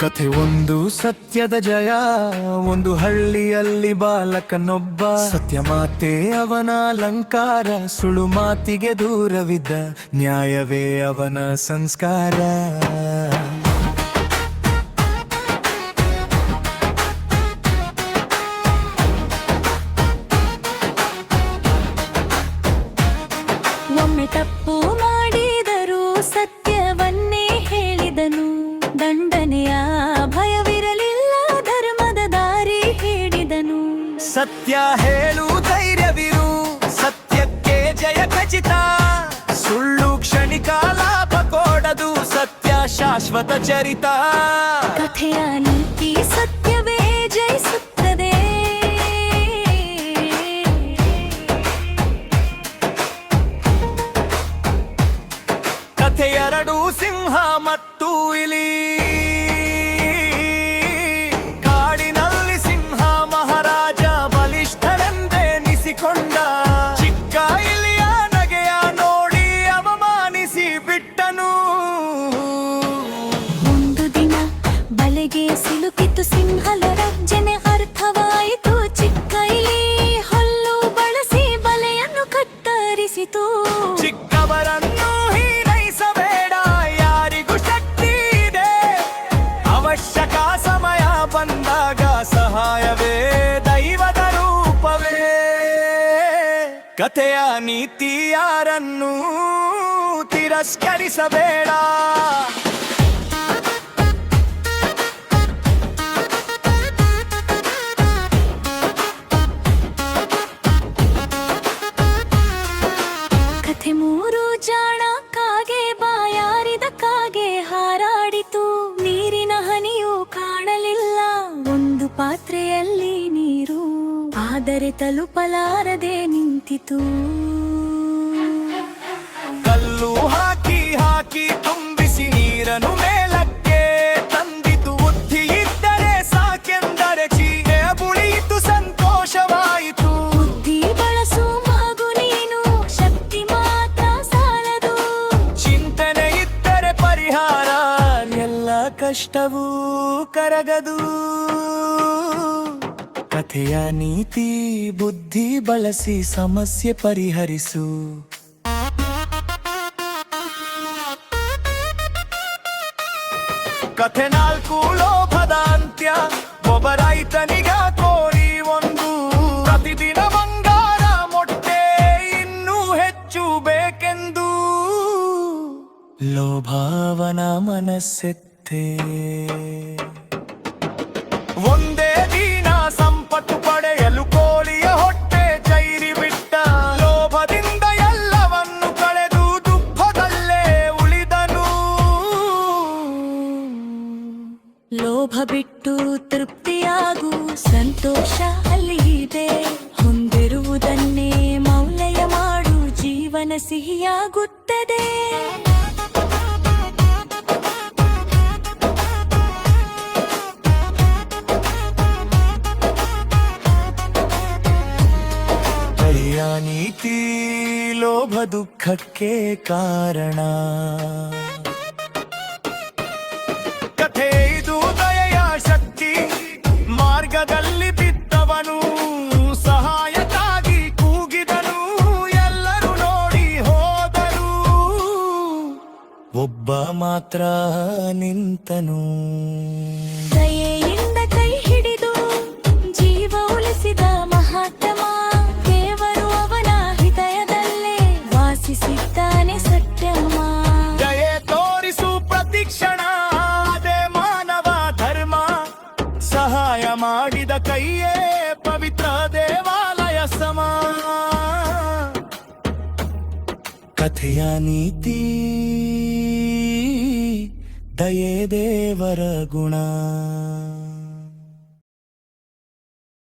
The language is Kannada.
ಕಥೆ ಒಂದು ಸತ್ಯದ ಜಯ. ಒಂದು ಹಳ್ಳಿಯಲ್ಲಿ ಬಾಲಕನೊಬ್ಬ, ಸತ್ಯ ಮಾತೆ ಅವನ ಅಲಂಕಾರ. ಸುಳ್ಳು ಮಾತಿಗೆ ದೂರವಿದ್ದ, ನ್ಯಾಯವೇ ಅವನ ಸಂಸ್ಕಾರ. ಒಮ್ಮೆ ತಪ್ಪು ಮಾಡಿದರೂ ಸತ್ಯವನ್ನೇ ಹೇಳಿದನು. ದಂಡನೆಯ ಭಯವಿರಲಿಲ್ಲ, ಧರ್ಮದ ದಾರಿ ಹಿಡಿದನು. ಸತ್ಯ ಹೇಳು, ಧೈರ್ಯವಿರು, ಸತ್ಯಕ್ಕೆ ಜಯ ಖಚಿತ. ಸುಳ್ಳು ಕ್ಷಣಿಕ ಲಾಭ ಕೊಡದು, ಸತ್ಯ ಶಾಶ್ವತ ಚರಿತ. ಕಥೆಯ ನೀತಿ ಸತ್ಯವೇ ಜಯಿಸುತ್ತದೆ. ಕಥೆ ಎರಡು ಸಿಂಹ ಮತ್ತು ಇಲಿ. ಕಾಡಿನಲ್ಲಿ ಸಿಂಹ ಮಹಾರಾಜ ಬಲಿಷ್ಠನೆಂದೆನಿಸಿಕೊಂಡ. ಚಿಕ್ಕ ಇಲಿಯ ನಗೆಯ ನೋಡಿ ಅವಮಾನಿಸಿ ಬಿಟ್ಟನು. ಒಂದು ದಿನ ಬಲೆಗೆ ಸಿಲುಕಿತು ಸಿಂಹದ ಗರ್ಜನೆ ಅರ್ಥವಾಯಿತು. ಚಿಕ್ಕ ಇಲಿ ಹಲ್ಲು ಬಳಸಿ ಬಲೆಯನ್ನು ಕತ್ತರಿಸಿತು. ಚಿಕ್ಕವರನ್ನು ಹೀನೈಸಬೇಡ, ಯಾರಿಗೂ ಶಕ್ತಿ ಇದೆ. ಅವಶ್ಯಕ ಸಮಯ ಬಂದಾಗ ಸಹಾಯವೇ ದೈವದ ರೂಪವೇ. ಕಥೆಯ ನೀತಿ ಯಾರನ್ನೂ ತಿರಸ್ಕರಿಸಬೇಡ. ಕಥೆ ಮೂರು ಜಾಣ ಕಾಗೆ, ಬಾಯಾರಿದ ಕಾಗೆ ಹಾರಾಡಿತು. ನೀರಿನ ಹನಿಯೂ ಕಾಣಲಿಲ್ಲ, ಒಂದು ಪಾತ್ರೆಯಲ್ಲಿ ನೀರು, ಆದರೆ ತಲುಪಲಾರದೆ ನಿಂತಿತು. ಕಲ್ಲು ಹಾಕಿ ಹಾಕಿ ತುಂಬಿಸಿ ನೀರನ್ನು ಮೇಲಕ್ಕೆ ತಂದಿತು. ಬುದ್ಧಿ ಇದ್ದರೆ ಸಾಕೆಂದರೆ ಚೀಗೆ ಬುಳಿಯಿತು, ಸಂತೋಷವಾಯಿತು. ಬುದ್ಧಿ ಬಳಸು ಮಗು ನೀನು, ಶಕ್ತಿ ಮಾತ್ರ ಸಾಲದು. ಚಿಂತನೆ ಇದ್ದರೆ ಪರಿಹಾರ, ಎಲ್ಲ ಕಷ್ಟವೂ ಕರಗದು. ಕಥೆಯ ನೀತಿ ಬುದ್ಧಿ ಬಳಸಿ ಸಮಸ್ಯೆ ಪರಿಹರಿಸು. ಕಥೆ ನಾಲ್ಕು ಲೋಭದ ಅಂತ್ಯ. ಒಬ್ಬ ರೈತನಿಗ ಕೋರಿ ಒಂದು, ಪ್ರತಿದಿನ ಬಂಗಾರ ಮೊಟ್ಟೆ ಇನ್ನೂ ಹೆಚ್ಚು ಬೇಕೆಂದು. ಲೋಭವನ ಮನಸ್ಸೆತ್ತೆ. ಒಂದೇ ದಿನ ಸಂಪತ್ತು ಪಡೆಯಲು ಕೋಳಿಯ ಹೊಟ್ಟೆ ಚೈರಿ ಬಿಟ್ಟ. ಲೋಭದಿಂದ ಎಲ್ಲವನ್ನು ಕಳೆದು ದುಃಖದಲ್ಲೇ ಉಳಿದನು. ಲೋಭ ಬಿಟ್ಟು ತೃಪ್ತಿಯಾಗು, ಸಂತೋಷ ಅಲ್ಲಿ ಇದೆ. ಹೊಂದಿರುವುದನ್ನೇ ಮೌಲ್ಯ ಮಾಡು, ಜೀವನ ಸಿಹಿಯಾಗುತ್ತದೆ. ಕಥೆಯ ನೀತಿ ಲೋಭ ದುಃಖಕ್ಕೆ ಕಾರಣ. ಕಥೆ ಇದು ದಯೆಯ ಶಕ್ತಿ. ಮಾರ್ಗದಲ್ಲಿ ಬಿದ್ದವನು ಸಹಾಯಕ್ಕಾಗಿ ಕೂಗಿದನು. ಎಲ್ಲರೂ ನೋಡಿ ಹೋದರು, ಒಬ್ಬ ಮಾತ್ರ ನಿಂತನು. ದಯೆಯಿಂದ ಕೈ ಹಿಡಿದು ಜೀವ ಉಳಿಸಿದ ಮಹಾತ್ಮ. ದೇವರು ಅವನ ಹೃದಯದಲ್ಲೇ ವಾಸಿಸಿದ್ದಾನೆ ಸತ್ಯಮ. ದಯೆ ತೋರಿಸು ಪ್ರತಿಕ್ಷಣ, ಅದೇ ಮಾನವ ಧರ್ಮ. ಸಹಾಯ ಮಾಡಿದ ಕೈಯೇ ಪವಿತ್ರ ದೇವಾಲಯ ಸಮ. ಕಥೆಯ ನೀತಿ ದಯೆ ದೇವರ ಗುಣ.